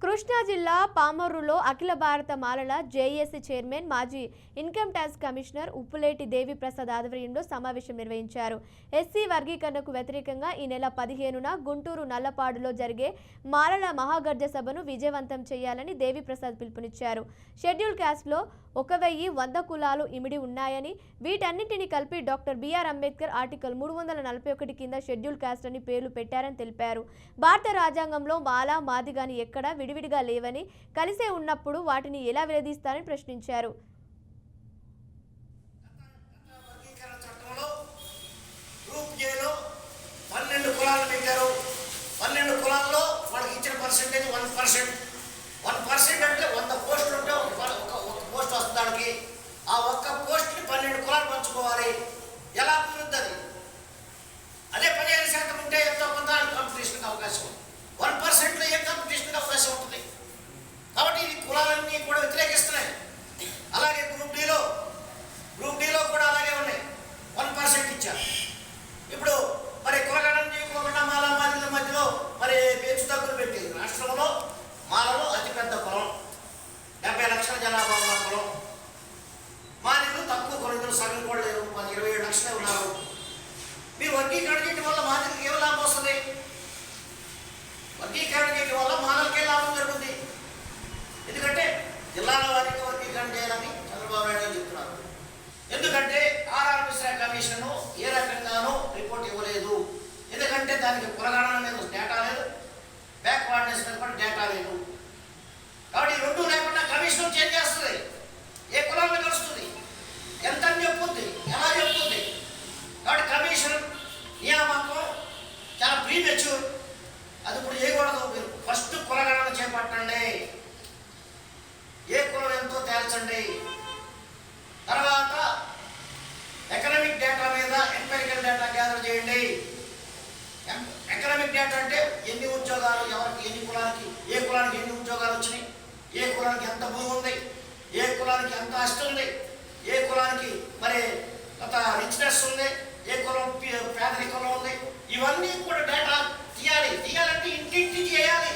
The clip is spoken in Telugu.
కృష్ణా జిల్లా పామర్రులో అఖిల భారత మాలల జేఏసీ చైర్మన్ మాజీ ఇన్కమ్ ట్యాక్స్ కమిషనర్ ఉప్పులేటి దేవి ప్రసాద్ ఆధ్వర్యంలో సమావేశం నిర్వహించారు. ఎస్సీ వర్గీకరణకు వ్యతిరేకంగా ఈ నెల 15న గుంటూరు నల్లపాడులో జరిగే మాలల మహాగర్జ సభను విజయవంతం చేయాలని దేవి ప్రసాద్ పిలుపునిచ్చారు. షెడ్యూల్ క్యాస్ట్లో 1100 కులాలు ఇమిడి ఉన్నాయని, వీటన్నింటినీ కలిపి డాక్టర్ బిఆర్ అంబేద్కర్ ఆర్టికల్ 341 కింద షెడ్యూల్ క్యాస్ట్ అని పేర్లు పెట్టారని తెలిపారు. భారత రాజ్యాంగంలో మాల మాదిగాని ఎక్కడా విడివిడిగా లేవని, కలిసే ఉన్నప్పుడు వాటిని ఎలా విడదీస్తారని ప్రశ్నించారు. అంటే 100 పోస్టులు ఉంటే ఒక పోస్ట్ వస్తుంది. ఆ ఒక్క పోస్ట్ని 12 కులాలు పంచుకోవాలి. ఎలా కుదురుతుంది? అదే 15% ఉంటే ఎంతో కొంత కాంపిటీషన్కి అవకాశం ఉంది. 1%లో ఏ కాంపిటీషన్కి అవకాశం ఉంటుంది? కాబట్టి ఇది కులాలన్నీ కూడా వ్యతిరేకిస్తున్నాయి. అలాగే గ్రూప్ డీలో కూడా అలాగే ఉన్నాయి. 1% ఇచ్చారు. ఇప్పుడు మరి కులగణం చేయకుండా మాల మాదిల మధ్యలో మరి పేరు తగ్గులు పెట్టింది. రాష్ట్రంలో మాలలో అతిపెద్ద కులం, 70 లక్షల జనాభా ఉన్న కులం. మాదిలు తక్కువ కులం, సగం కూడా లేరు, 27 లక్షలే ఉన్నారు. మీరు వర్గీకరణ చేయడం వల్ల మాదిలకు ఏం లాభం వస్తుంది? వర్గీకరణ చేయడం వల్ల మానవులకే లాభం జరుగుతుంది. ఎందుకంటే జిల్లాల వారికి వర్గీకరణ చేయాలని చంద్రబాబు నాయుడు చెప్తున్నారు. ఎందుకంటే ఆర్ఆర్ మిశ్రా కమిషన్ ఏ రకంగానూ రిపోర్ట్ ఇవ్వలేదు. ఎందుకంటే దానికి కులగణన మీద డేటా లేదు, బ్యాక్వర్డ్నెస్ మీద కూడా డేటా లేదు. కాబట్టి ఈ రెండు లేకుండా కమిషన్ చేంజ్ చేస్తుంది. ఏ కులాన్ని కలుస్తుంది, ఎంత అని చెప్పుద్ది, ఎలా చెప్పుద్ది. కాబట్టి కమిషన్ నియామకం చాలా ప్రీమెచ్యూర్. అది ఇప్పుడు చేయకూడదు. మీరు ఫస్ట్ కులగణన చేపట్టండి, ఏ కులం ఎంతో తేల్చండి. తర్వాత ఎకనామిక్ డేటా మీద ఎంపైరికల్ డేటా గ్యాదర్ చేయండి. ఎకనామిక్ డేటా అంటే ఎన్ని ఉద్యోగాలు ఎవరికి, ఎన్ని కులానికి, ఏ కులానికి ఎన్ని ఉద్యోగాలు వచ్చినాయి, ఏ కులానికి ఎంత భూమి ఉంది, ఏ కులానికి ఎంత ఆస్తి ఉంది, ఏ కులానికి మరి అంత రిచ్నెస్ ఉంది, ఏ కులం పేదరికంలో ఉంది. ఇవన్నీ కూడా డేటా తీయాలంటే ఇంటింటి చేయాలి.